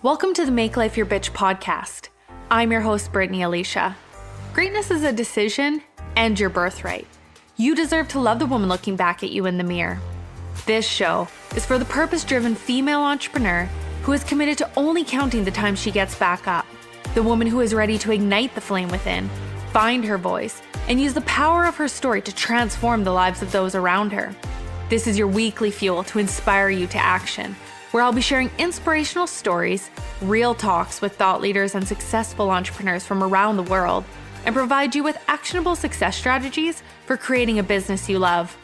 Welcome to the Make Life Your Bitch podcast. I'm your host, Brittany Alicia. Greatness is a decision and your birthright. You deserve to love the woman looking back at you in the mirror. This show is for the purpose-driven female entrepreneur who is committed to only counting the time she gets back up. The woman who is ready to ignite the flame within, find her voice, and use the power of her story to transform the lives of those around her. This is your weekly fuel to inspire you to action, where I'll be sharing inspirational stories, real talks with thought leaders and successful entrepreneurs from around the world, and provide you with actionable success strategies for creating a business you love.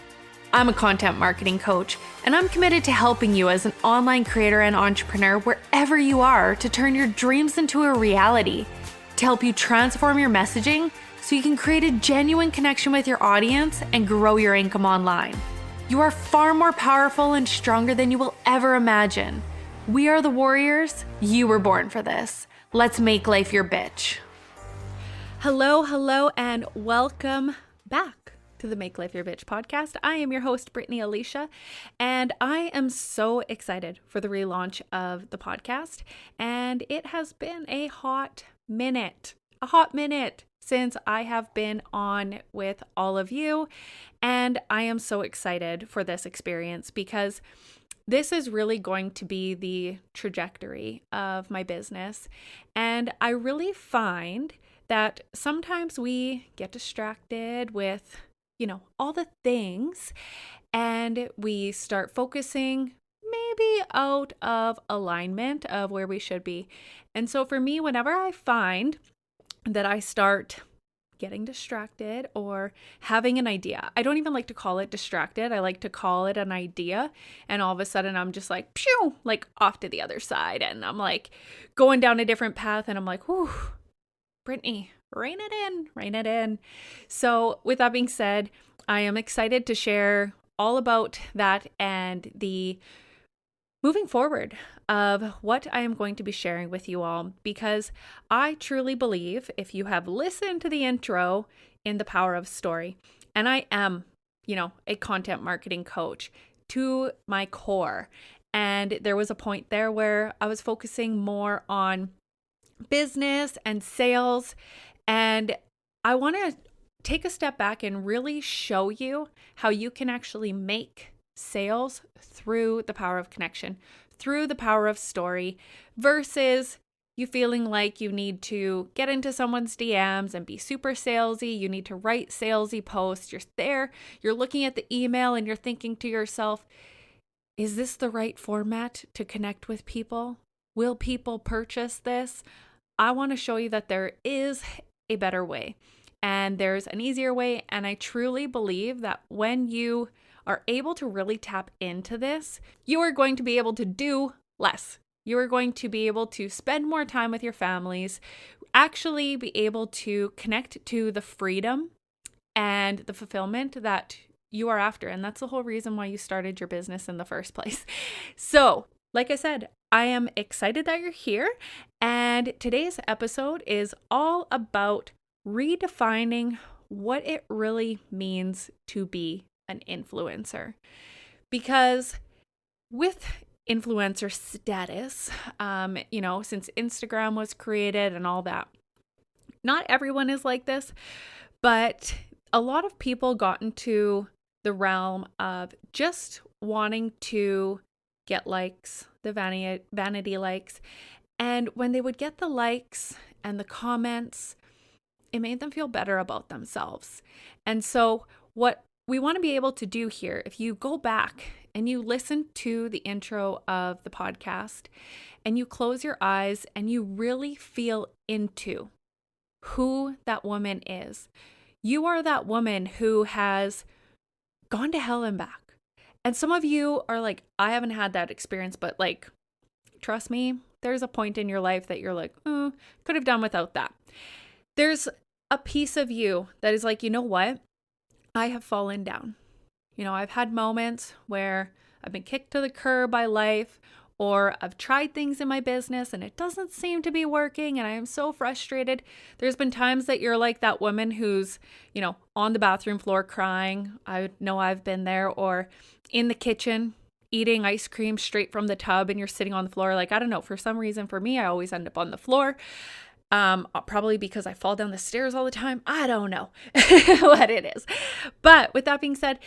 I'm a content marketing coach, and I'm committed to helping you as an online creator and entrepreneur wherever you are to turn your dreams into a reality, to help you transform your messaging so you can create a genuine connection with your audience and grow your income online. You are far more powerful and stronger than you will ever imagine. We are the warriors. You were born for this. Let's make life your bitch. Hello, and welcome back to the Make Life Your Bitch podcast. I am your host, Brittany Alicia, and I am so excited for the relaunch of the podcast. And it has been a hot minute since I have been on with all of you. And I am so excited for this experience because this is really going to be the trajectory of my business. And I really find that sometimes we get distracted with, all the things, and we start focusing maybe out of alignment of where we should be. And so for me, whenever I find that I start getting distracted or having an idea, I don't even like to call it distracted. I like to call it an idea. And all of a sudden I'm just like, pew, like off to the other side. And I'm like going down a different path. And I'm like, whew, Brittany, rein it in. So with that being said, I am excited to share all about that and the moving forward of what I am going to be sharing with you all, because I truly believe, if you have listened to the intro, in the power of story. And I am, a content marketing coach to my core. And there was a point there where I was focusing more on business and sales. And I want to take a step back and really show you how you can actually make sales through the power of connection, through the power of story, versus you feeling like you need to get into someone's DMs and be super salesy. You need to write salesy posts. You're there, you're looking at the email and you're thinking to yourself, is this the right format to connect with people? Will people purchase this? I want to show you that there is a better way and there's an easier way. And I truly believe that when you are able to really tap into this, you are going to be able to do less. You are going to be able to spend more time with your families, actually be able to connect to the freedom and the fulfillment that you are after. And that's the whole reason why you started your business in the first place. So, like I said, I am excited that you're here. And today's episode is all about redefining what it really means to be an influencer. Because with influencer status, since Instagram was created and all that, not everyone is like this, but a lot of people got into the realm of just wanting to get likes, the vanity likes. And when they would get the likes and the comments, it made them feel better about themselves. And so what we want to be able to do here, if you go back and you listen to the intro of the podcast and you close your eyes and you really feel into who that woman is, you are that woman who has gone to hell and back. And some of you are like, I haven't had that experience, but trust me, there's a point in your life that you're like, could have done without that. There's a piece of you that is like, you know what? I have fallen down. I've had moments where I've been kicked to the curb by life, or I've tried things in my business and it doesn't seem to be working and I am so frustrated. There's been times that you're like that woman who's, on the bathroom floor crying. I know I've been there, or in the kitchen eating ice cream straight from the tub and you're sitting on the floor. Like, I don't know, for some reason for me, I always end up on the floor. Probably because I fall down the stairs all the time. I don't know what it is. But with that being said,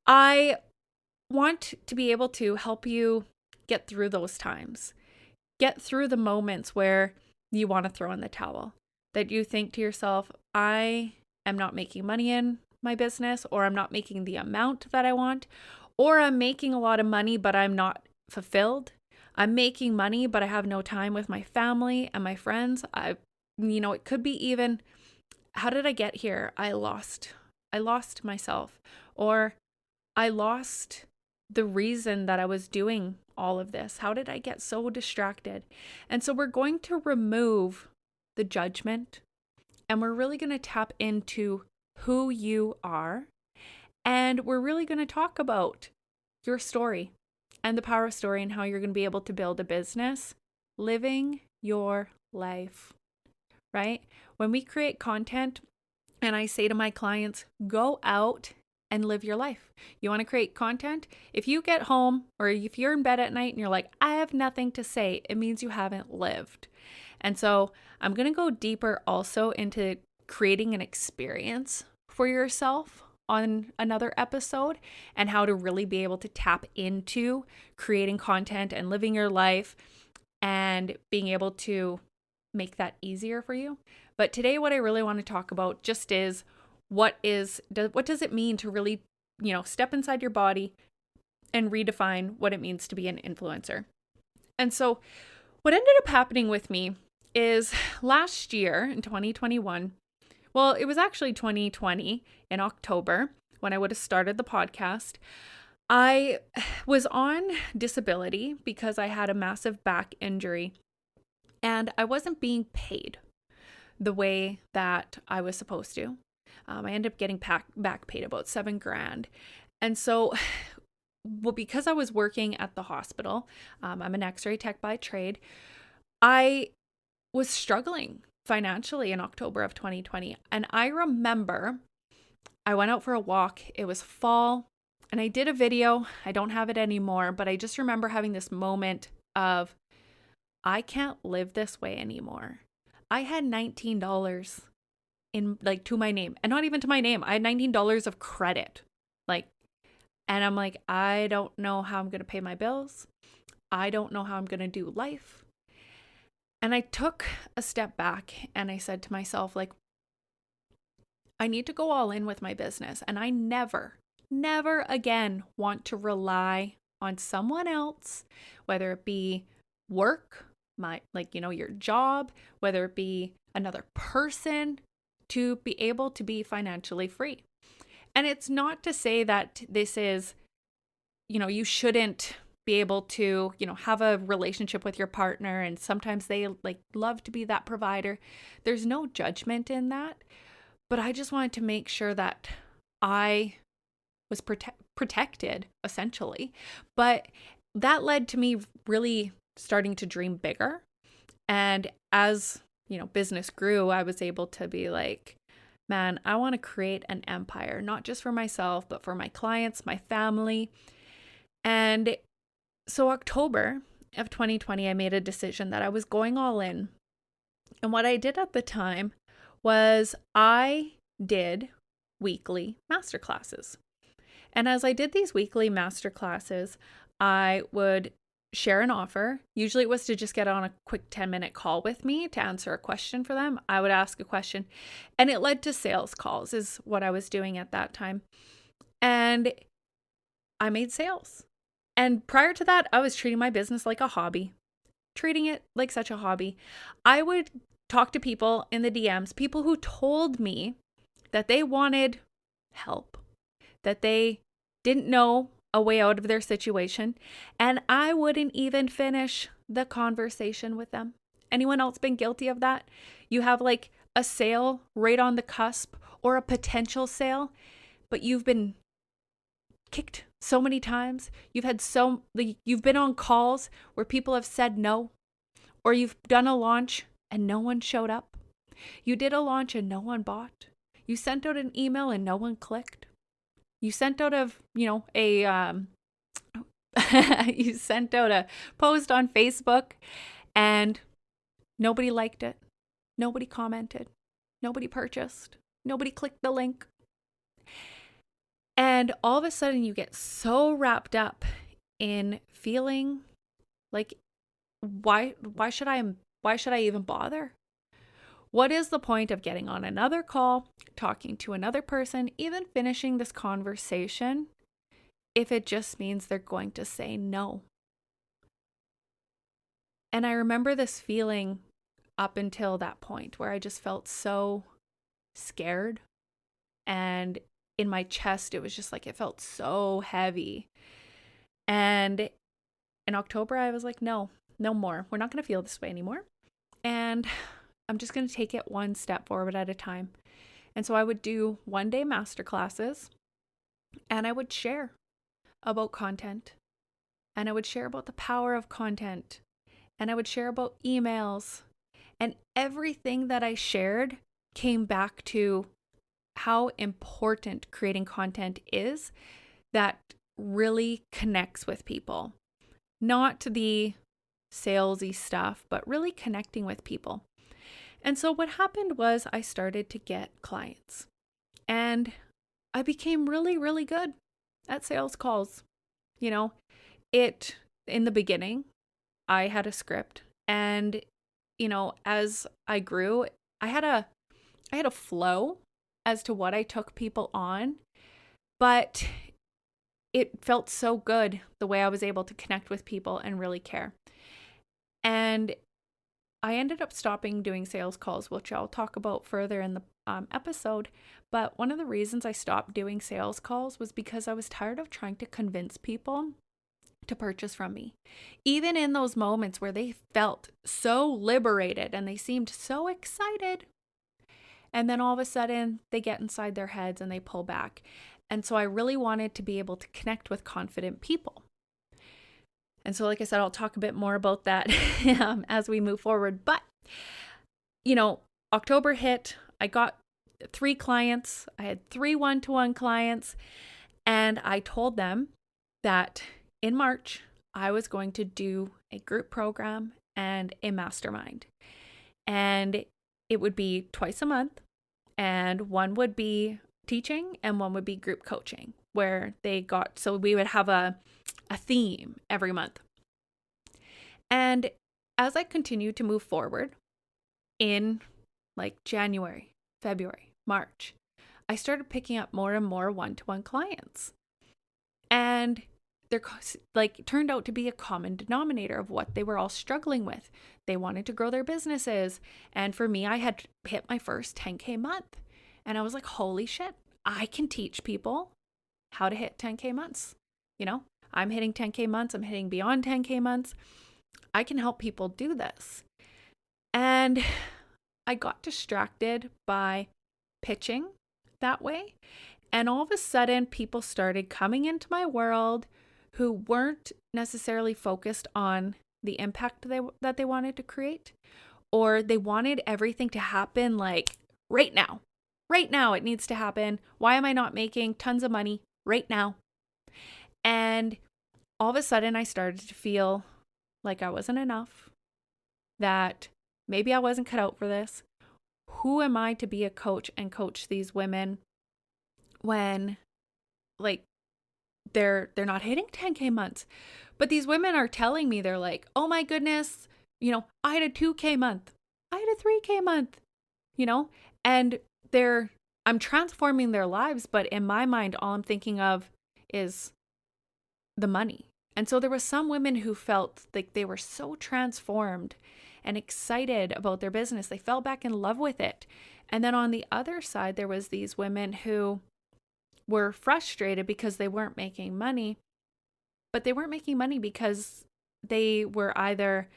I want to be able to help you get through those times. Get through the moments where you want to throw in the towel. That you think to yourself, I am not making money in my business, or I'm not making the amount that I want, or I'm making a lot of money, but I'm not fulfilled. I'm making money, but I have no time with my family and my friends. It could be even, how did I get here? I lost myself, or I lost the reason that I was doing all of this. How did I get so distracted? And so we're going to remove the judgment, and we're really going to tap into who you are. And we're really going to talk about your story and the power of story, and how you're going to be able to build a business living your life. Right? When we create content, and I say to my clients, go out and live your life. You want to create content? If you get home, or if you're in bed at night and you're like, I have nothing to say, it means you haven't lived. And so I'm going to go deeper also into creating an experience for yourself on another episode, and how to really be able to tap into creating content and living your life and being able to make that easier for you. But today, what I really want to talk about just is what does it mean to really, step inside your body and redefine what it means to be an influencer. And so what ended up happening with me is last year in 2021, well, it was actually 2020 in October when I would have started the podcast. I was on disability because I had a massive back injury, and I wasn't being paid the way that I was supposed to. I ended up getting back paid about $7,000. And so, because I was working at the hospital, I'm an x-ray tech by trade, I was struggling financially in October of 2020. And I remember I went out for a walk. It was fall, and I did a video. I don't have it anymore, but I just remember having this moment of, I can't live this way anymore. I had $19 to my name, and not even to my name. I had $19 of credit. And I'm like, I don't know how I'm going to pay my bills. I don't know how I'm going to do life. And I took a step back and I said to myself, I need to go all in with my business. And I never again want to rely on someone else, whether it be work, your job, whether it be another person, to be able to be financially free. And it's not to say that this is, you shouldn't be able to, have a relationship with your partner, and sometimes they love to be that provider. There's no judgment in that. But I just wanted to make sure that I was protected, essentially. But that led to me really starting to dream bigger. And as, business grew, I was able to be like, man, I want to create an empire, not just for myself, but for my clients, my family. And so October of 2020, I made a decision that I was going all in. And what I did at the time was I did weekly masterclasses. And as I did these weekly masterclasses, I would share an offer. Usually it was to just get on a quick 10-minute call with me to answer a question for them. I would ask a question, and it led to sales calls is what I was doing at that time. And I made sales. And prior to that, I was treating my business like a hobby, treating it like such a hobby. I would talk to people in the DMs, people who told me that they wanted help, that they didn't know a way out of their situation, and I wouldn't even finish the conversation with them. Anyone else been guilty of that? You have a sale right on the cusp, or a potential sale, but you've been kicked so many times. You've been on calls where people have said no, or you've done a launch and no one showed up. You did a launch and no one bought. You sent out an email and no one clicked. You sent out a You sent out a post on Facebook and nobody liked it. Nobody commented. Nobody purchased. Nobody clicked the link. And all of a sudden you get so wrapped up in feeling like, why should I even bother? What is the point of getting on another call, talking to another person, even finishing this conversation, if it just means they're going to say no? And I remember this feeling up until that point where I just felt so scared, and in my chest, it was just like, it felt so heavy. And in October, I was like, no more. We're not going to feel this way anymore. And I'm just going to take it one step forward at a time. And so I would do 1-day masterclasses, and I would share about content, and I would share about the power of content, and I would share about emails, and everything that I shared came back to how important creating content is that really connects with people. Not the salesy stuff, but really connecting with people. And so what happened was I started to get clients, and I became really, really good at sales calls. In the beginning, I had a script, and, as I grew, I had a flow as to what I took people on, but it felt so good the way I was able to connect with people and really care. And I ended up stopping doing sales calls, which I'll talk about further in the episode. But one of the reasons I stopped doing sales calls was because I was tired of trying to convince people to purchase from me. Even in those moments where they felt so liberated and they seemed so excited. And then all of a sudden they get inside their heads and they pull back. And so I really wanted to be able to connect with confident people. And so, like I said, I'll talk a bit more about that as we move forward. But, October hit, I got 3 clients. I had 3 one-to-one clients. And I told them that in March, I was going to do a group program and a mastermind. And it would be twice a month. And one would be teaching and one would be group coaching, where so we would have a theme every month. And as I continued to move forward in January, February, March, I started picking up more and more one-to-one clients. And there turned out to be a common denominator of what they were all struggling with. They wanted to grow their businesses. And for me, I had hit my first 10K month. And I was like, holy shit, I can teach people how to hit 10K months. I'm hitting 10K months. I'm hitting beyond 10K months. I can help people do this. And I got distracted by pitching that way. And all of a sudden, people started coming into my world who weren't necessarily focused on the impact that they wanted to create, or they wanted everything to happen right now. Right now, it needs to happen. Why am I not making tons of money right now? And all of a sudden, I started to feel like I wasn't enough, that maybe I wasn't cut out for this. Who am I to be a coach and coach these women when they're not hitting 10K months? But these women are telling me, they're like, oh my goodness, I had a 2K month. I had a 3K month, and I'm transforming their lives. But in my mind, all I'm thinking of is the money. And so there were some women who felt like they were so transformed and excited about their business. They fell back in love with it. And then on the other side, there was these women who were frustrated because they weren't making money. But they weren't making money because they were either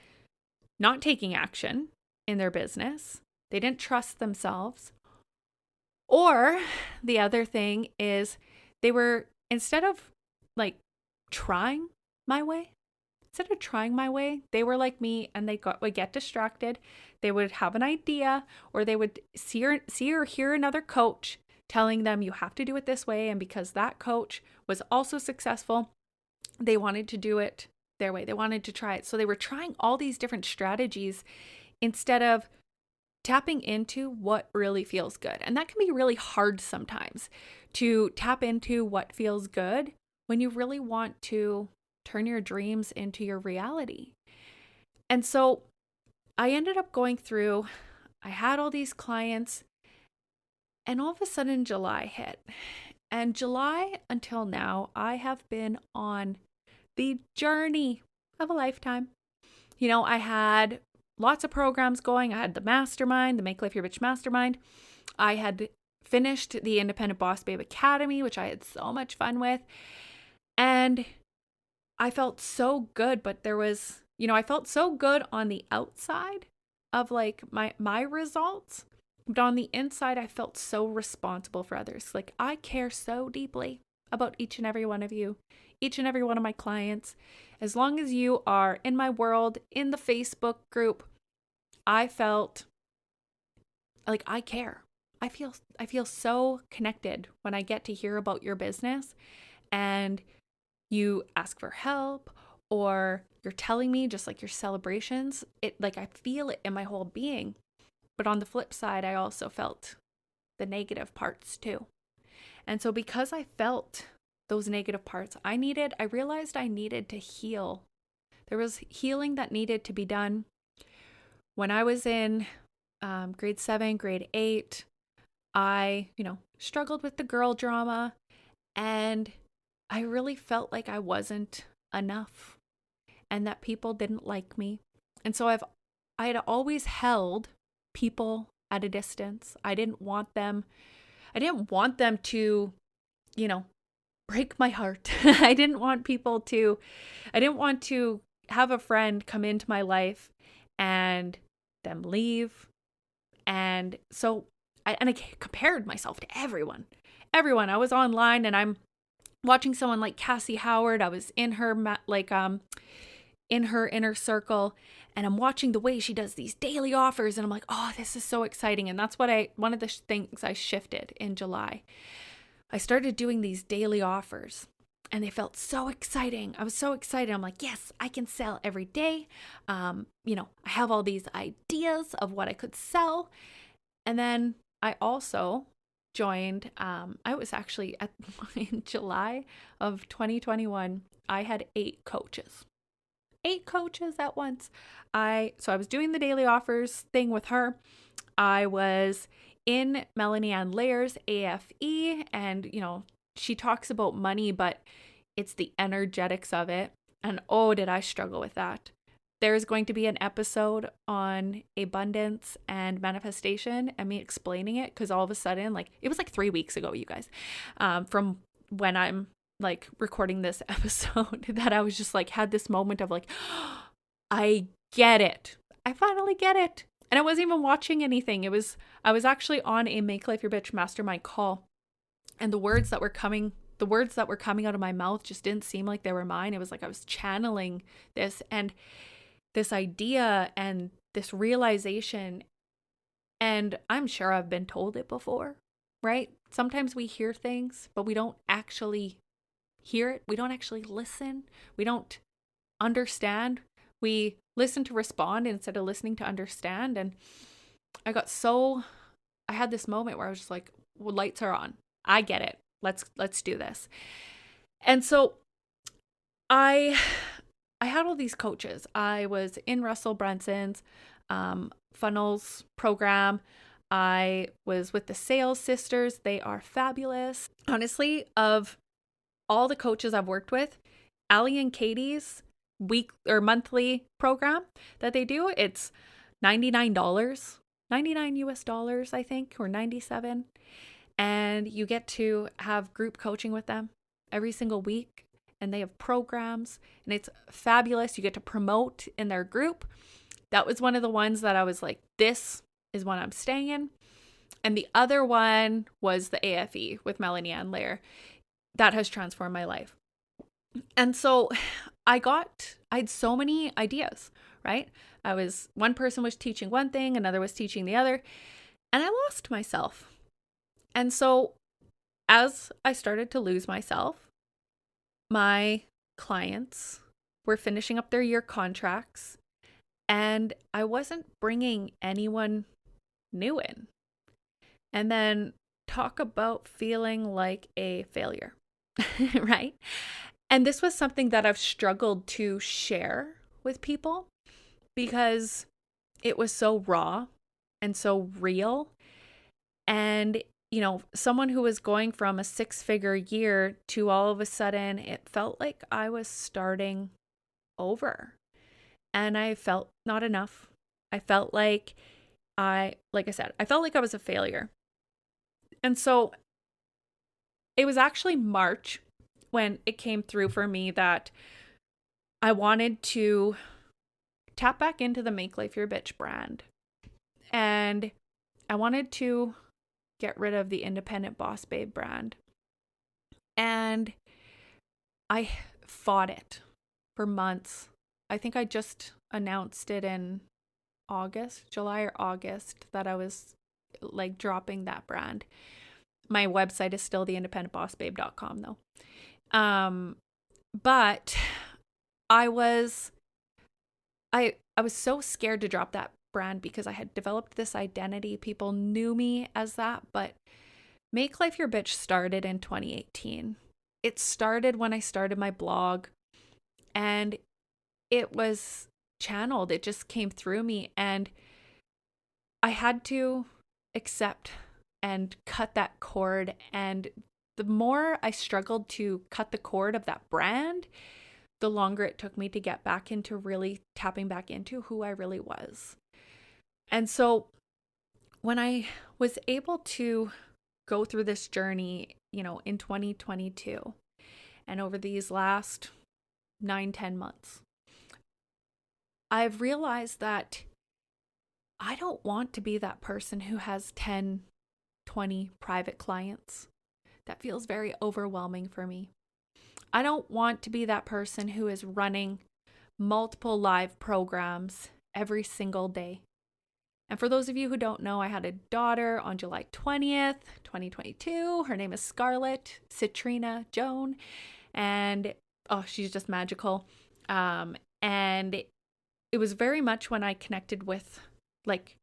not taking action in their business, they didn't trust themselves, or the other thing is they were, instead of trying my way, they were like me, and would get distracted. They would have an idea, or they would see or hear another coach telling them you have to do it this way. And because that coach was also successful, they wanted to do it their way. They wanted to try it. So they were trying all these different strategies instead of tapping into what really feels good. And that can be really hard sometimes, to tap into what feels good when you really want to turn your dreams into your reality. And so I ended up going through, I had all these clients, and all of a sudden July hit. And July until now, I have been on the journey of a lifetime. I had lots of programs going. I had the mastermind, the Make Life Your Bitch mastermind. I had finished the Independent Boss Babe Academy, which I had so much fun with. And I felt so good, but there was, I felt so good on the outside of like my results. But on the inside, I felt so responsible for others. Like, I care so deeply about each and every one of you, each and every one of my clients. As long as you are in my world, in the Facebook group, I felt like I care. I feel so connected when I get to hear about your business and you ask for help, or you're telling me just like your celebrations. I feel it in my whole being. But on the flip side, I also felt the negative parts too. And so because I felt those negative parts, I realized I needed to heal. There was healing that needed to be done. When I was in grade 7, grade 8, I, struggled with the girl drama, and I really felt like I wasn't enough and that people didn't like me. And so I had always held people at a distance. I didn't want them to, break my heart. I didn't want to have a friend come into my life and them leave. And so I compared myself to everyone. I was online and I'm watching someone like Cassie Howard. I was in her in her inner circle, and I'm watching the way she does these daily offers, and I'm like, oh, this is so exciting. And that's one of the things I shifted in July. I started doing these daily offers, and they felt so exciting. I was so excited. I'm like, yes, I can sell every day. I have all these ideas of what I could sell. And then I also joined, I was actually in July of 2021, I had 8 coaches at once. So I was doing the daily offers thing with her. I was in Melanie Ann Lair's AFE, and she talks about money, but it's the energetics of it. And oh, did I struggle with that. There's going to be an episode on abundance and manifestation and me explaining it, because all of a sudden, it was 3 weeks ago, you guys, from when I'm recording this episode, that I was just had this moment of I get it. I finally get it. And I wasn't even watching anything. I was actually on a Make Life Your Bitch mastermind call, and the words that were coming out of my mouth just didn't seem like they were mine. It was like I was channeling this and this idea and this realization. And I'm sure I've been told it before, right? Sometimes we hear things, but we don't actually hear it. We don't actually listen. We don't understand. We listen to respond instead of listening to understand. And I had this moment where I was just like, well, lights are on. I get it. Let's do this. And so I had all these coaches. I was in Russell Brunson's funnels program. I was with the Sales Sisters. They are fabulous. Honestly, of all the coaches I've worked with, Allie and Katie's week or monthly program that they do, it's $99, $99 I think, or 97. And you get to have group coaching with them every single week. And they have programs, and it's fabulous. You get to promote in their group. That was one of the ones that I was like, this is one I'm staying in. And the other one was the AFE with Melanie Ann Lair. That has transformed my life. And so I had so many ideas, right? One person was teaching one thing, another was teaching the other, and I lost myself. And so as I started to lose myself, my clients were finishing up their year contracts, and I wasn't bringing anyone new in. And then talk about feeling like a failure, right? And this was something that I've struggled to share with people because it was so raw and so real. And, someone who was going from a 6-figure year to all of a sudden, it felt like I was starting over. And I felt not enough. I felt like I said, I felt like I was a failure. And so it was actually March when it came through for me that I wanted to tap back into the Make Life Your Bitch brand. And I wanted to get rid of the Independent Boss Babe brand. And I fought it for months. I think I just announced it in July or August, that I was like dropping that brand. My website is still theindependentbossbabe.com though. But I was so scared to drop that brand because I had developed this identity. People knew me as that, but Make Life Your Bitch started in 2018. It started when I started my blog, and it was channeled. It just came through me, and I had to accept and cut that cord. And the more I struggled to cut the cord of that brand, the longer it took me to get back into really tapping back into who I really was. And so when I was able to go through this journey, in 2022 and over these last 9-10 months, I've realized that I don't want to be that person who has 10, 20 private clients. That feels very overwhelming for me. I don't want to be that person who is running multiple live programs every single day. And for those of you who don't know, I had a daughter on July 20th, 2022. Her name is Scarlett Citrina Joan. And she's just magical. And it was very much when I connected with like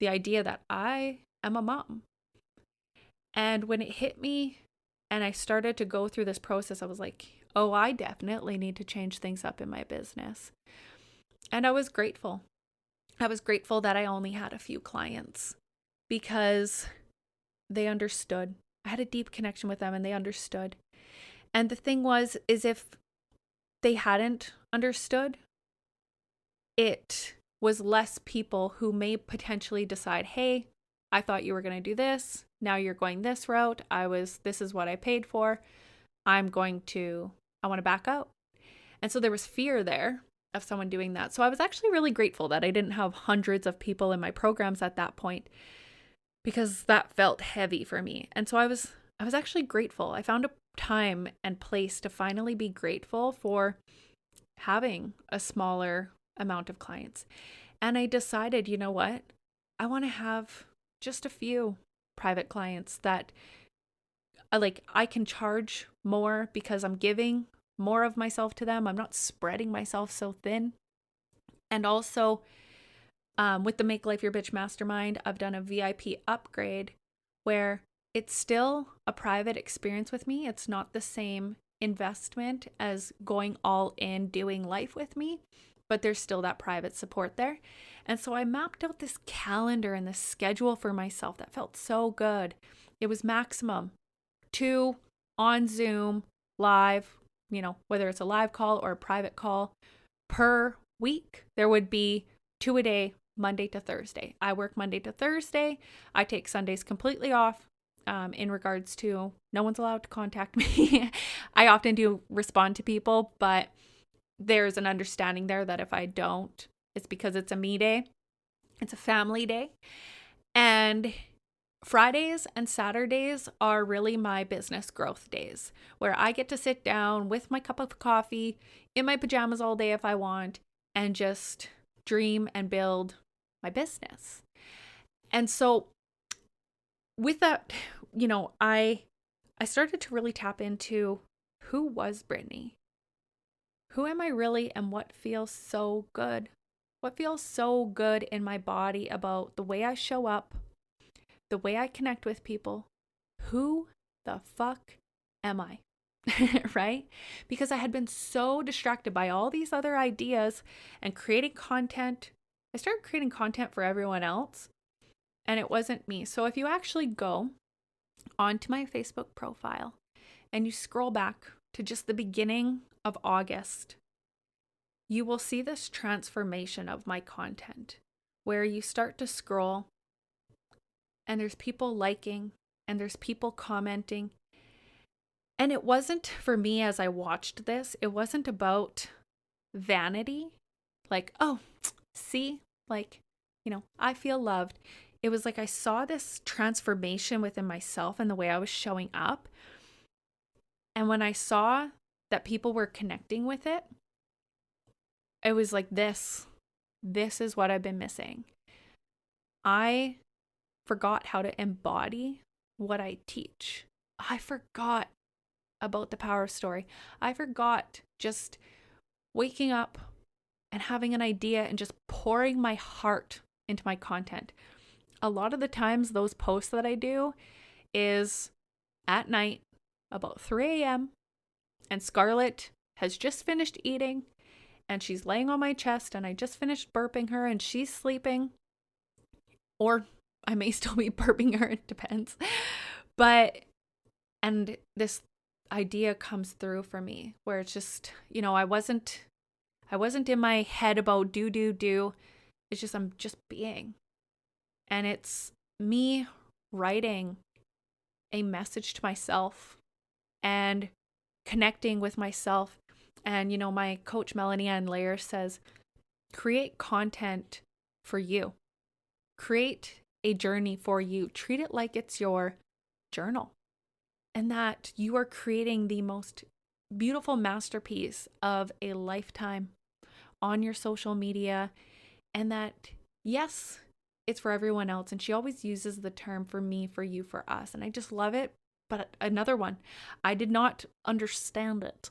the idea that I am a mom. And when it hit me and I started to go through this process, I was like, oh, I definitely need to change things up in my business. And I was grateful. I was grateful that I only had a few clients because they understood. I had a deep connection with them and they understood. And the thing is if they hadn't understood, it was less people who may potentially decide, hey, I thought you were going to do this. Now you're going this route. This is what I paid for. I want to back out. And so there was fear there of someone doing that. So I was actually really grateful that I didn't have hundreds of people in my programs at that point, because that felt heavy for me. And so I was actually grateful. I found a time and place to finally be grateful for having a smaller amount of clients. And I decided, you know what? I want to have just a few private clients that I can charge more because I'm giving more of myself to them. I'm not spreading myself so thin. And also with the Make Life Your Bitch Mastermind, I've done a VIP upgrade where it's still a private experience with me. It's not the same investment as going all in doing life with me, but there's still that private support there. And so I mapped out this calendar and this schedule for myself that felt so good. It was maximum 2 on Zoom live, whether it's a live call or a private call per week. There would be 2 a day, Monday to Thursday. I work Monday to Thursday. I take Sundays completely off. In regards to no one's allowed to contact me. I often do respond to people, but there's an understanding there that if I don't, it's because it's a me day. It's a family day. And Fridays and Saturdays are really my business growth days, where I get to sit down with my cup of coffee in my pajamas all day if I want and just dream and build my business. And so with that, I started to really tap into who was Brittany. Who am I really, and what feels so good? What feels so good in my body about the way I show up, the way I connect with people? Who the fuck am I? Right? Because I had been so distracted by all these other ideas and creating content. I started creating content for everyone else, and it wasn't me. So if you actually go onto my Facebook profile and you scroll back to just the beginning of August, you will see this transformation of my content where you start to scroll and there's people liking and there's people commenting. And it wasn't, for me, as I watched this, it wasn't about vanity. Like, oh, see, like, I feel loved. It was like I saw this transformation within myself and the way I was showing up. And when I saw that people were connecting with it, it was like, this is what I've been missing. I forgot how to embody what I teach. I forgot about the power of story. I forgot just waking up and having an idea and just pouring my heart into my content. A lot of the times those posts that I do is at night about 3 a.m. and Scarlett has just finished eating and she's laying on my chest and I just finished burping her and she's sleeping. Or I may still be burping her, it depends. And this idea comes through for me where it's just, I wasn't in my head about do. It's just, I'm just being. And it's me writing a message to myself and connecting with myself. And, my coach, Melanie Ann Layer, says, create content for you. Create a journey for you. Treat it like it's your journal. And that you are creating the most beautiful masterpiece of a lifetime on your social media. And that, yes, it's for everyone else. And she always uses the term for me, for you, for us. And I just love it. But another one, I did not understand it.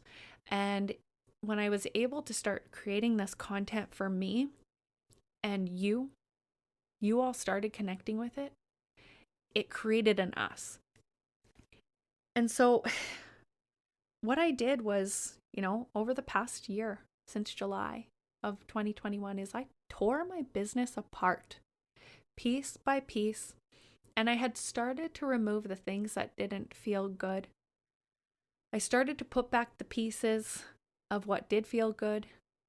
And when I was able to start creating this content for me, and you all started connecting with it, it created an us. And so what I did was, over the past year, since July of 2021, is I tore my business apart piece by piece. And I had started to remove the things that didn't feel good. I started to put back the pieces of what did feel good.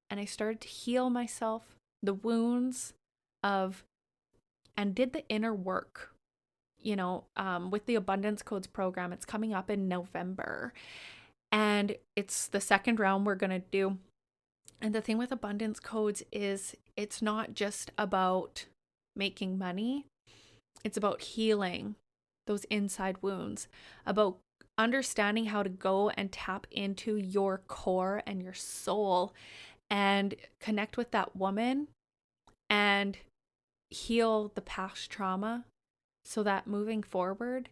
And I started to heal myself, the wounds of, and did the inner work. With the Abundance Codes program, it's coming up in November. And it's the second round we're going to do. And the thing with Abundance Codes is it's not just about making money. It's about healing those inside wounds, about understanding how to go and tap into your core and your soul and connect with that woman and heal the past trauma so that moving forward,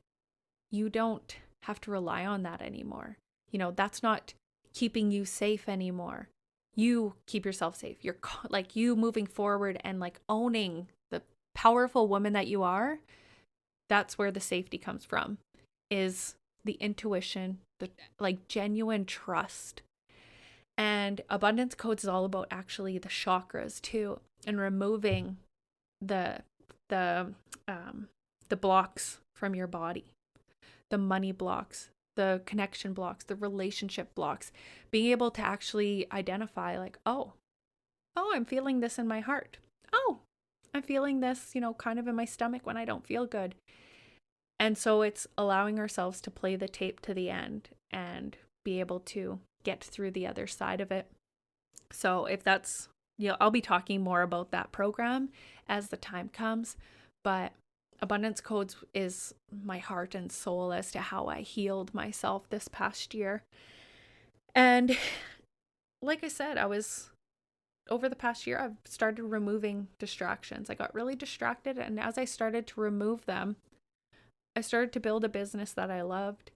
you don't have to rely on that anymore. That's not keeping you safe anymore. You keep yourself safe. You're like you moving forward and like owning the powerful woman that you are. That's where the safety comes from, is the intuition, the like genuine trust. And Abundance Codes is all about actually the chakras too, and removing the blocks from your body, the money blocks, the connection blocks, the relationship blocks, being able to actually identify like, oh, I'm feeling this in my heart. Oh, I'm feeling this, kind of in my stomach when I don't feel good. And so it's allowing ourselves to play the tape to the end and be able to get through the other side of it. So if that's, I'll be talking more about that program as the time comes, but Abundance Codes is my heart and soul as to how I healed myself this past year. And like I said, over the past year, I've started removing distractions. I got really distracted, and as I started to remove them, I started to build a business that I loved,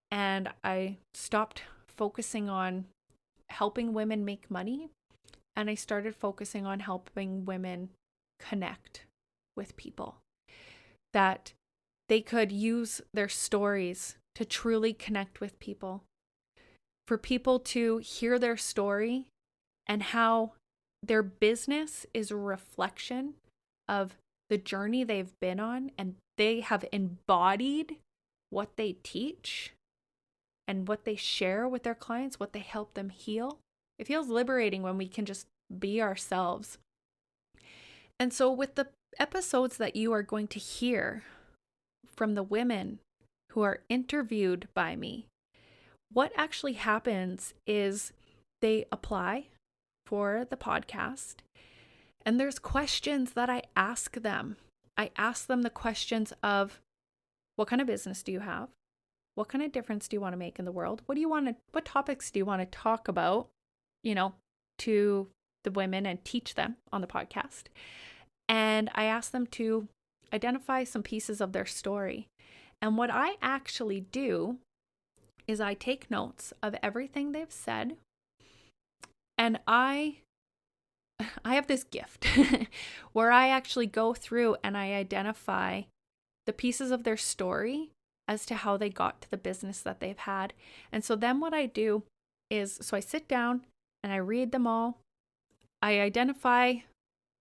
and I stopped focusing on helping women make money, and I started focusing on helping women connect with people, that they could use their stories to truly connect with people, for people to hear their story and how their business is a reflection of the journey they've been on, and they have embodied what they teach and what they share with their clients, what they help them heal. It feels liberating when we can just be ourselves. And so with the episodes that you are going to hear from the women who are interviewed by me, what actually happens is they apply for the podcast, and there's questions that I ask them. I ask them the questions of, what kind of business do you have? What kind of difference do you want to make in the world? What topics do you want to talk about, to the women and teach them on the podcast? And I ask them to identify some pieces of their story. And what I actually do is I take notes of everything they've said. And I have this gift where I actually go through and I identify the pieces of their story as to how they got to the business that they've had. And so then what I do is, I sit down and I read them all. I identify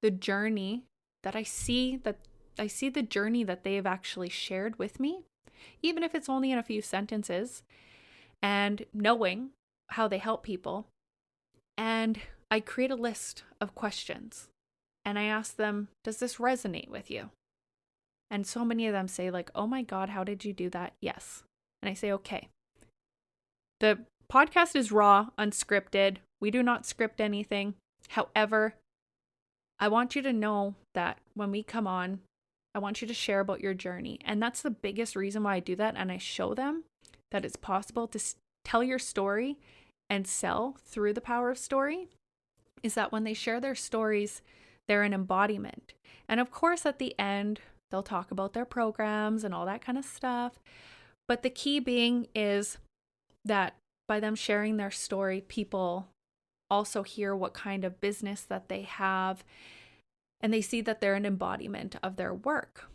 the journey that I see the journey that they've actually shared with me, even if it's only in a few sentences, and knowing how they help people. And I create a list of questions and I ask them, does this resonate with you? And so many of them say like, oh my God, how did you do that? Yes. And I say, okay. The podcast is raw, unscripted. We do not script anything. However, I want you to know that when we come on, I want you to share about your journey. And that's the biggest reason why I do that. And I show them that it's possible to tell your story and sell through the power of story, is that when they share their stories, they're an embodiment. And of course, at the end, they'll talk about their programs and all that kind of stuff. But the key being is that by them sharing their story, people also hear what kind of business that they have, and they see that they're an embodiment of their work.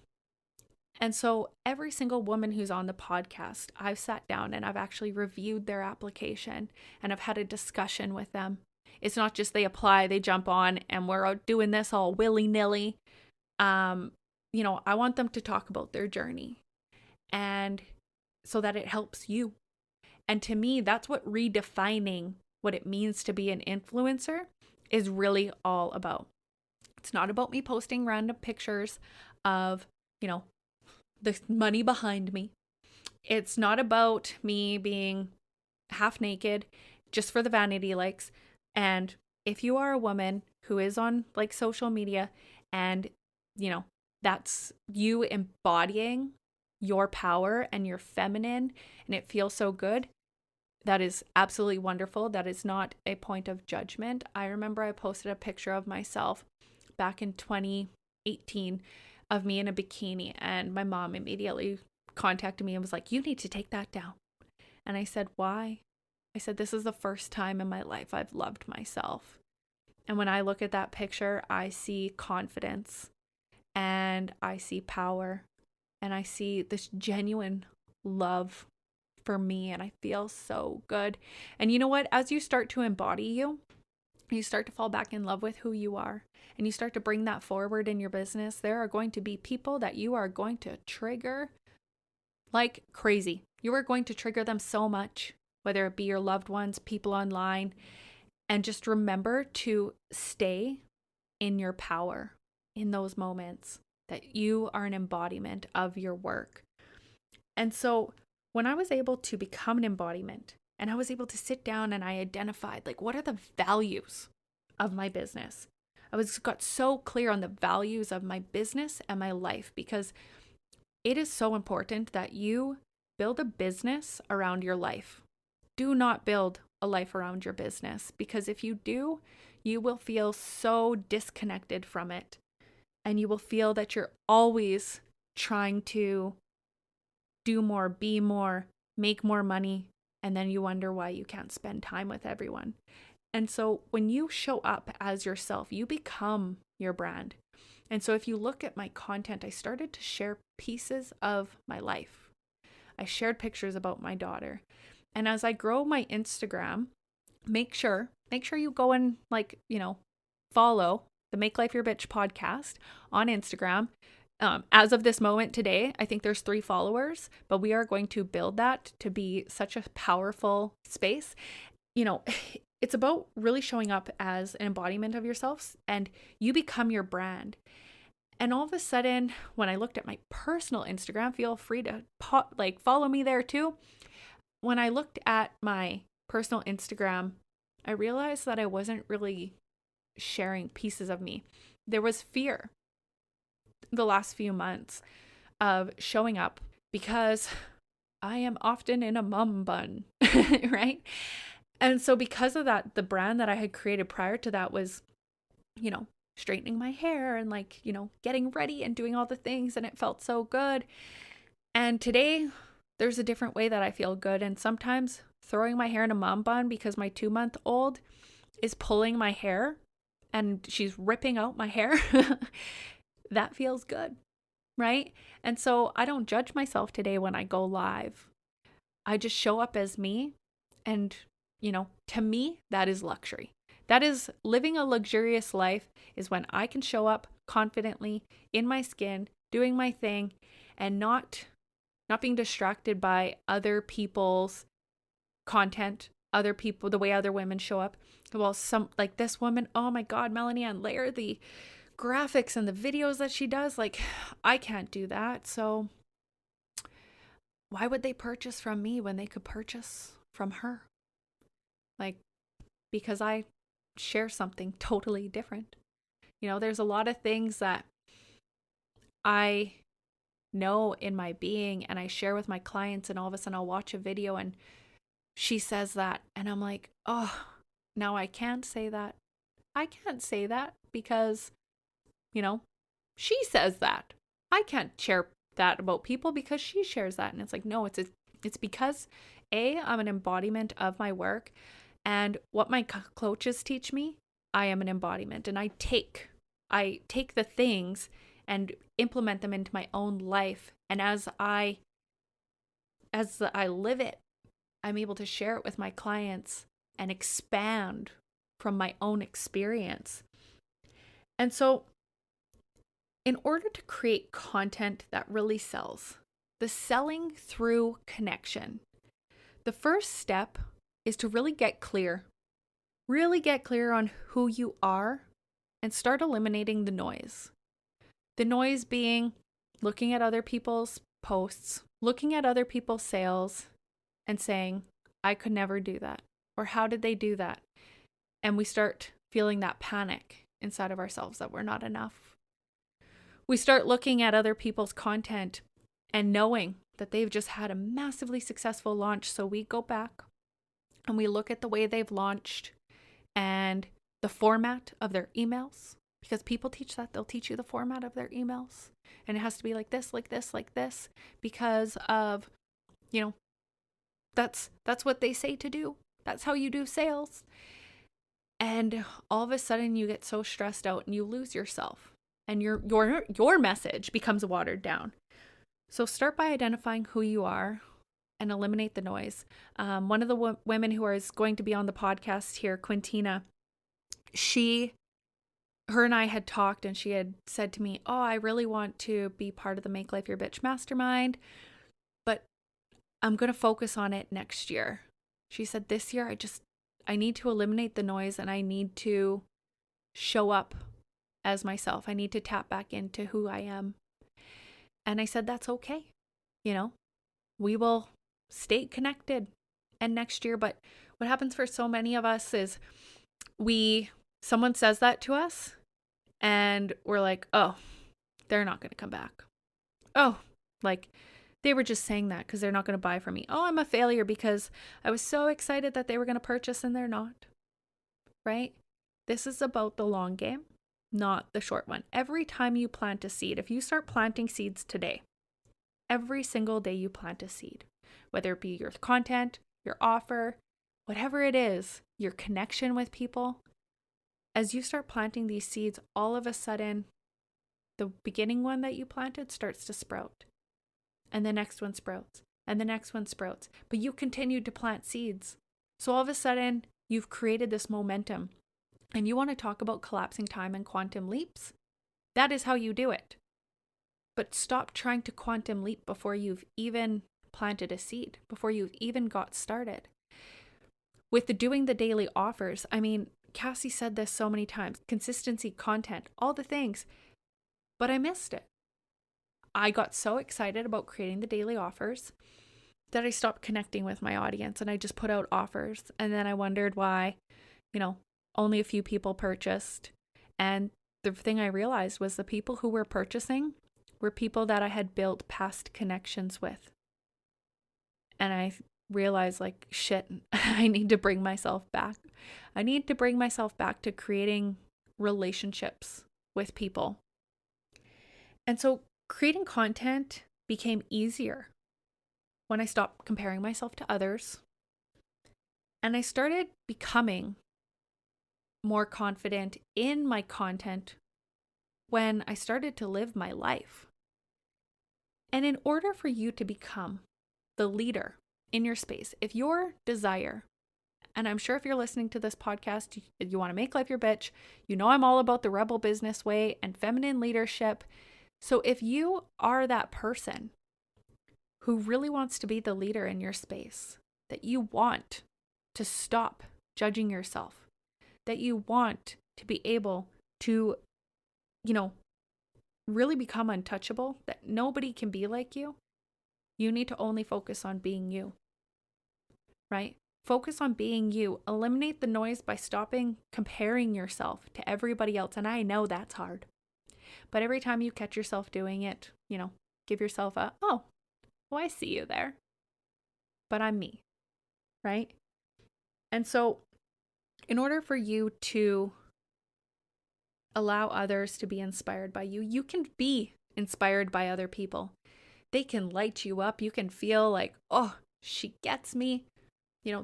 And so every single woman who's on the podcast, I've sat down and I've actually reviewed their application and I've had a discussion with them. It's not just they apply, they jump on, and we're out doing this all willy-nilly. I want them to talk about their journey, and so that it helps you. And to me, that's what redefining what it means to be an influencer is really all about. It's not about me posting random pictures of, the money behind me. It's not about me being half naked just for the vanity likes. And if you are a woman who is on like social media and, that's you embodying your power and your feminine and it feels so good, that is absolutely wonderful. That is not a point of judgment. I remember I posted a picture of myself back in 2018 of me in a bikini, and my mom immediately contacted me and was like, you need to take that down. And I said, why? I said, this is the first time in my life I've loved myself. And when I look at that picture, I see confidence and I see power and I see this genuine love for me, and I feel so good. And you know what? As you start to embody you start to fall back in love with who you are, and you start to bring that forward in your business, there are going to be people that you are going to trigger like crazy. You are going to trigger them so much, whether it be your loved ones, people online. And just remember to stay in your power in those moments, that you are an embodiment of your work. And so when I was able to become an embodiment, and I was able to sit down and I identified, like, what are the values of my business? Got so clear on the values of my business and my life, because it is so important that you build a business around your life. Do not build a life around your business, because if you do, you will feel so disconnected from it. And you will feel that you're always trying to do more, be more, make more money, And then you wonder why you can't spend time with everyone. And so when you show up as yourself, you become your brand. And so if you look at my content, I started to share pieces of my life. I shared pictures about my daughter. And as I grow my Instagram, make sure you go and follow the Make Life Your Bitch podcast on Instagram. As of this moment today, I think there's 3 followers, but we are going to build that to be such a powerful space. It's about really showing up as an embodiment of yourself, and you become your brand. And all of a sudden, when I looked at my personal Instagram, feel free to follow me there too. When I looked at my personal Instagram, I realized that I wasn't really sharing pieces of me. There was fear the last few months of showing up because I am often in a mum bun, right? And so because of that, the brand that I had created prior to that was, straightening my hair and getting ready and doing all the things, and it felt so good. And today there's a different way that I feel good. And sometimes throwing my hair in a mum bun because my 2-month-old is pulling my hair and she's ripping out my hair. That feels good, right? And so I don't judge myself today when I go live. I just show up as me. And, to me, that is luxury. That is living a luxurious life, is when I can show up confidently in my skin, doing my thing, and not being distracted by other people's content, other people, the way other women show up. Well, some like this woman, oh my God, Melanie Ann Lair, the graphics and the videos that she does, I can't do that. So why would they purchase from me when they could purchase from her? Because I share something totally different. There's a lot of things that I know in my being and I share with my clients, and all of a sudden I'll watch a video and she says that, and I'm like, oh, now I can't say that. I can't say that because, she says that. I can't share that about people because she shares that. And it's like, no, it's because I'm an embodiment of my work, and what my coaches teach me, I am an embodiment, and I take the things and implement them into my own life. And as I live it, I'm able to share it with my clients and expand from my own experience. And so in order to create content that really sells, the selling through connection, the first step is to really get clear on who you are and start eliminating the noise. The noise being looking at other people's posts, looking at other people's sales and saying, I could never do that. Or how did they do that? And we start feeling that panic inside of ourselves that we're not enough. We start looking at other people's content and knowing that they've just had a massively successful launch. So we go back and we look at the way they've launched and the format of their emails, because people teach that. They'll teach you the format of their emails, and it has to be like this, like this, like this, because of, that's what they say to do. That's how you do sales. And all of a sudden you get so stressed out and you lose yourself, and your message becomes watered down. So start by identifying who you are and eliminate the noise. One of the women who is going to be on the podcast here, Quintina, her and I had talked, and she had said to me, oh, I really want to be part of the Make Life Your Bitch mastermind, but I'm going to focus on it next year. She said, this year, I need to eliminate the noise, and I need to show up as myself. I need to tap back into who I am. And I said, that's okay. We will stay connected and next year. But what happens for so many of us is someone says that to us and we're like, oh, they're not going to come back. Oh, they were just saying that because they're not going to buy from me. Oh, I'm a failure because I was so excited that they were going to purchase and they're not. Right? This is about the long game, not the short one. Every time you plant a seed, if you start planting seeds today, every single day you plant a seed, whether it be your content, your offer, whatever it is, your connection with people, as you start planting these seeds, all of a sudden, the beginning one that you planted starts to sprout. And the next one sprouts. And the next one sprouts. But you continued to plant seeds. So all of a sudden, you've created this momentum. And you want to talk about collapsing time and quantum leaps? That is how you do it. But stop trying to quantum leap before you've even planted a seed, before you've even got started. With doing the daily offers, I mean, Cassie said this so many times, consistency, content, all the things, but I missed it. I got so excited about creating the daily offers that I stopped connecting with my audience and I just put out offers. And then I wondered why, only a few people purchased. And the thing I realized was the people who were purchasing were people that I had built past connections with. And I realized like, shit, I need to bring myself back. I need to bring myself back to creating relationships with people. And so creating content became easier when I stopped comparing myself to others. And I started becoming more confident in my content when I started to live my life. And in order for you to become the leader in your space, if your desire, and I'm sure if you're listening to this podcast, you want to make life your bitch, I'm all about the rebel business way and feminine leadership. So if you are that person who really wants to be the leader in your space, that you want to stop judging yourself, that you want to be able to, really become untouchable, that nobody can be like you, you need to only focus on being you, right? Focus on being you. Eliminate the noise by stopping comparing yourself to everybody else. And I know that's hard. But every time you catch yourself doing it, give yourself oh, I see you there. But I'm me, right? And so in order for you to allow others to be inspired by you, you can be inspired by other people. They can light you up. You can feel like, oh, she gets me.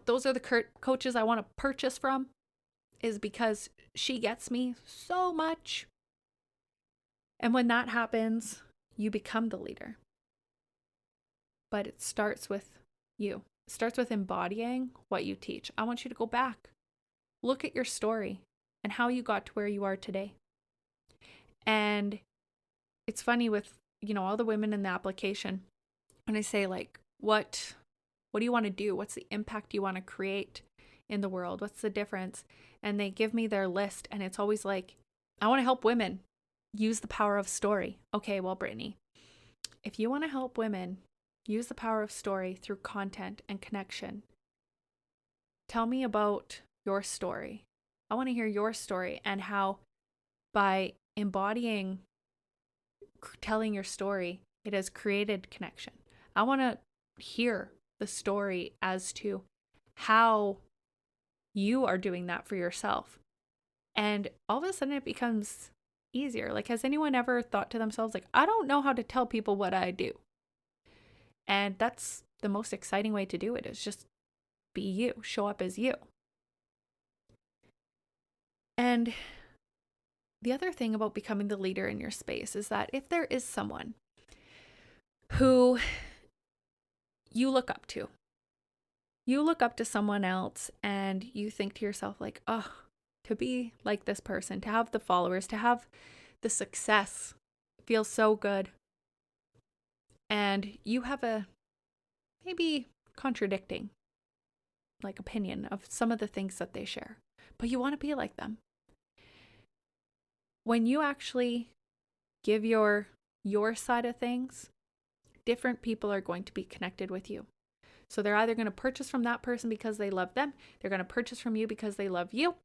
Those are the coaches I want to purchase from, is because she gets me so much. And when that happens, you become the leader. But it starts with you. It starts with embodying what you teach. I want you to go back. Look at your story and how you got to where you are today. And it's funny with, all the women in the application, when I say like, what do you want to do? What's the impact you want to create in the world? What's the difference? And they give me their list and it's always like, I want to help women use the power of story. Okay, well, Brittany, if you want to help women use the power of story through content and connection, tell me about your story. I want to hear your story and how by embodying telling your story, it has created connection. I want to hear the story as to how you are doing that for yourself. And all of a sudden it becomes easier. Like, has anyone ever thought to themselves, like, I don't know how to tell people what I do? And that's the most exciting way to do it, is just be you, show up as you. And the other thing about becoming the leader in your space is that if there is someone who you look up to someone else and you think to yourself like, oh, to be like this person, to have the followers, to have the success feels so good. And you have a maybe contradicting like opinion of some of the things that they share, but you want to be like them. When you actually give your side of things, different people are going to be connected with you. So they're either going to purchase from that person because they love them. They're going to purchase from you because they love you.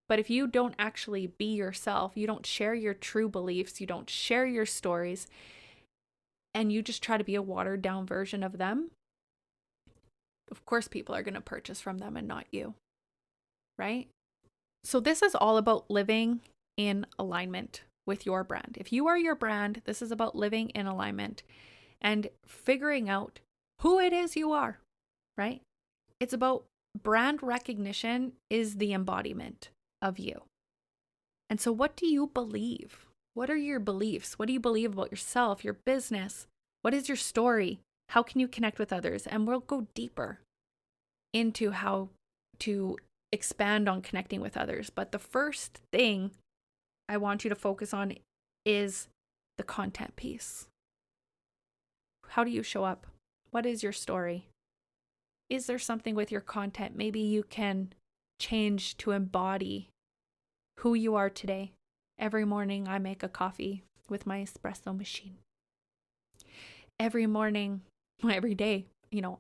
But if you don't actually be yourself, you don't share your true beliefs, you don't share your stories, and you just try to be a watered down version of them, of course people are going to purchase from them and not you, right? So this is all about living in alignment with your brand. If you are your brand, this is about living in alignment and figuring out who it is you are, right? It's about brand recognition is the embodiment of you. And so what do you believe? What are your beliefs? What do you believe about yourself, your business? What is your story? How can you connect with others? And we'll go deeper into how to expand on connecting with others. But the first thing I want you to focus on is the content piece. How do you show up? What is your story? Is there something with your content maybe you can change to embody who you are today? Every morning I make a coffee with my espresso machine. Every morning, every day,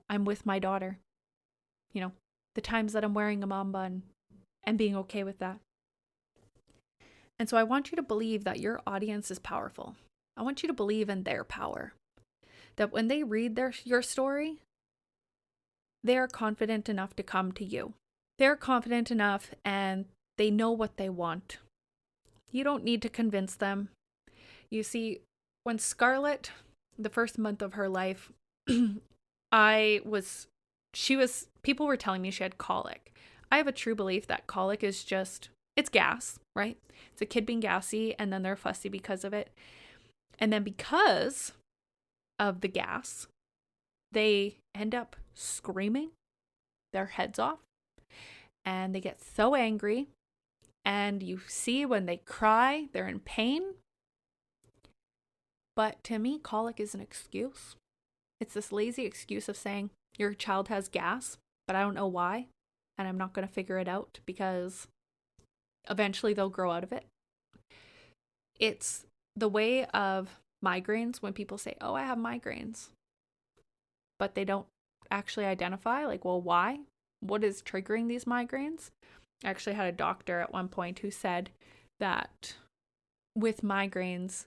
I'm with my daughter. The times that I'm wearing a mom bun and being okay with that. And so I want you to believe that your audience is powerful. I want you to believe in their power. That when they read your story, they are confident enough to come to you. They're confident enough and they know what they want. You don't need to convince them. You see, when Scarlett, the first month of her life, people were telling me she had colic. I have a true belief that colic is it's gas, right? It's a kid being gassy and then they're fussy because of it. And then because of the gas, they end up screaming their heads off and they get so angry. And you see when they cry, they're in pain. But to me, colic is an excuse. It's this lazy excuse of saying your child has gas, but I don't know why. And I'm not going to figure it out because eventually they'll grow out of it. It's the way of migraines when people say, oh, I have migraines. But they don't actually identify, well, why? What is triggering these migraines? I actually had a doctor at one point who said that with migraines,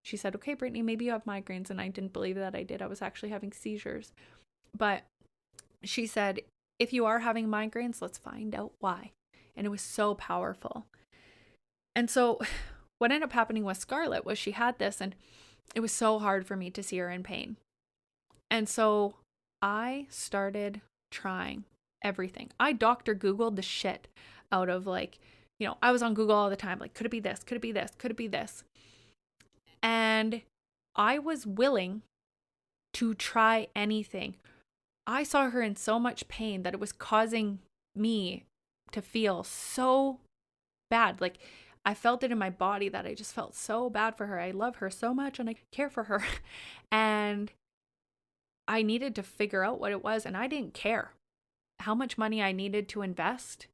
she said, okay, Brittany, maybe you have migraines. And I didn't believe that I did. I was actually having seizures. But she said, if you are having migraines, let's find out why. And it was so powerful. And so what ended up happening with Scarlett was she had this and it was so hard for me to see her in pain. And so I started trying everything. I Dr. Googled the shit out of I was on Google all the time. Could it be this? Could it be this? Could it be this? And I was willing to try anything. I saw her in so much pain that it was causing me to feel so bad. I felt it in my body that I just felt so bad for her. I love her so much and I care for her. And I needed to figure out what it was. And I didn't care how much money I needed to invest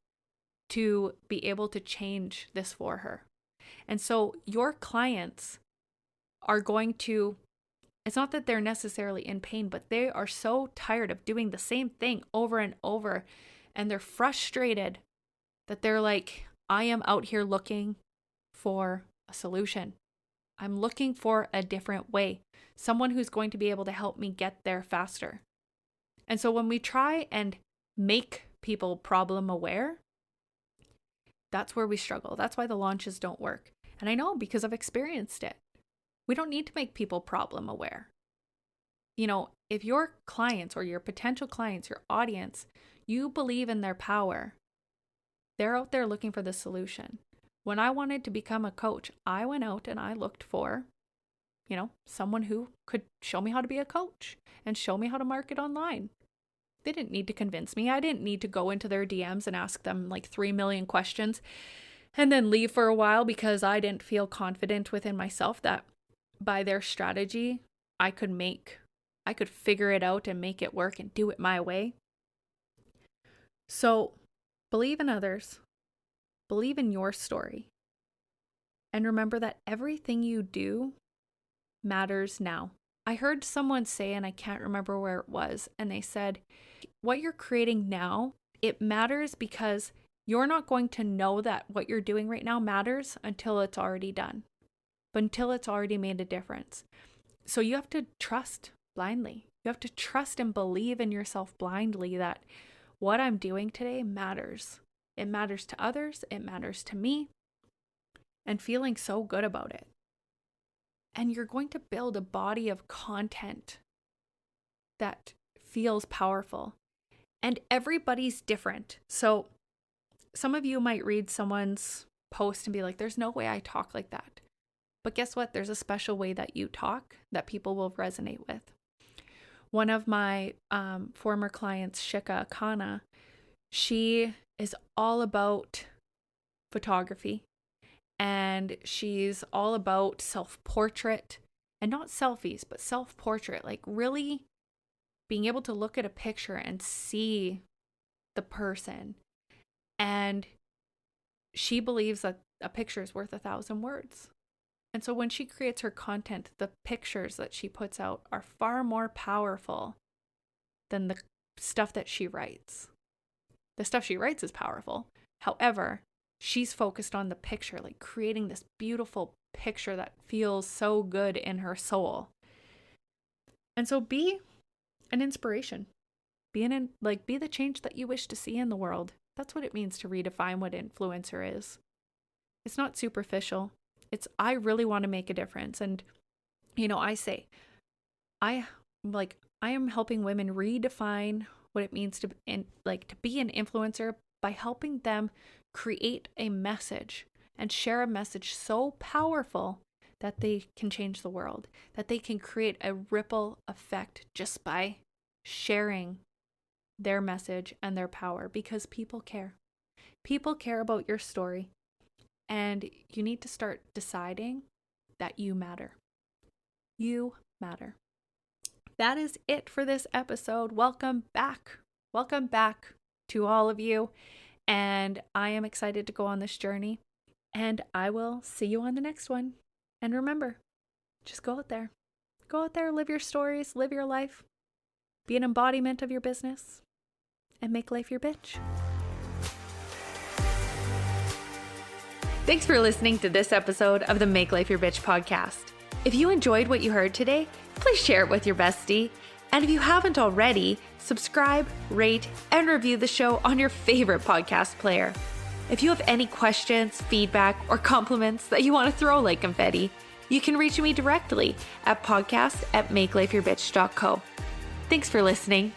to be able to change this for her. And so your clients are going to, it's not that they're necessarily in pain, but they are so tired of doing the same thing over and over. And they're frustrated that they're I am out here looking for a solution. I'm looking for a different way. Someone who's going to be able to help me get there faster. And so when we try and make people problem aware, that's where we struggle. That's why the launches don't work. And I know because I've experienced it. We don't need to make people problem aware. If your clients or your potential clients, your audience, you believe in their power, they're out there looking for the solution. When I wanted to become a coach, I went out and I looked for, someone who could show me how to be a coach and show me how to market online. They didn't need to convince me. I didn't need to go into their DMs and ask them 3 million questions and then leave for a while because I didn't feel confident within myself that by their strategy, I could figure it out and make it work and do it my way. So believe in others, believe in your story, and remember that everything you do matters now. I heard someone say, and I can't remember where it was, and they said, what you're creating now, it matters because you're not going to know that what you're doing right now matters until it's already done, but until it's already made a difference. So you have to trust blindly. You have to trust and believe in yourself blindly that what I'm doing today matters. It matters to others. It matters to me. And feeling so good about it. And you're going to build a body of content that feels powerful. And everybody's different. So some of you might read someone's post and be like, there's no way I talk like that. But guess what? There's a special way that you talk that people will resonate with. One of my former clients, Shika Kana, she is all about photography, and she's all about self-portrait, and not selfies, but self-portrait, like really being able to look at a picture and see the person. And she believes that a picture is worth 1,000 words. And so when she creates her content, the pictures that she puts out are far more powerful than the stuff that she writes. The stuff she writes is powerful. However, she's focused on the picture, like creating this beautiful picture that feels so good in her soul. And so be an inspiration. Be the change that you wish to see in the world. That's what it means to redefine what influencer is. It's not superficial. It's, I really want to make a difference. And, I say, I am helping women redefine what it means to be an influencer by helping them create a message and share a message so powerful that they can change the world, that they can create a ripple effect just by sharing their message and their power, because people care. People care about your story. And you need to start deciding that you matter. You matter. That is it for this episode. Welcome back. Welcome back to all of you. And I am excited to go on this journey. And I will see you on the next one. And remember, just go out there. Go out there, live your stories, live your life. Be an embodiment of your business. And make life your bitch. Thanks for listening to this episode of the Make Life Your Bitch podcast. If you enjoyed what you heard today, please share it with your bestie. And if you haven't already, subscribe, rate, and review the show on your favorite podcast player. If you have any questions, feedback, or compliments that you want to throw like confetti, you can reach me directly at podcast@makelifeyourbitch.co. Thanks for listening.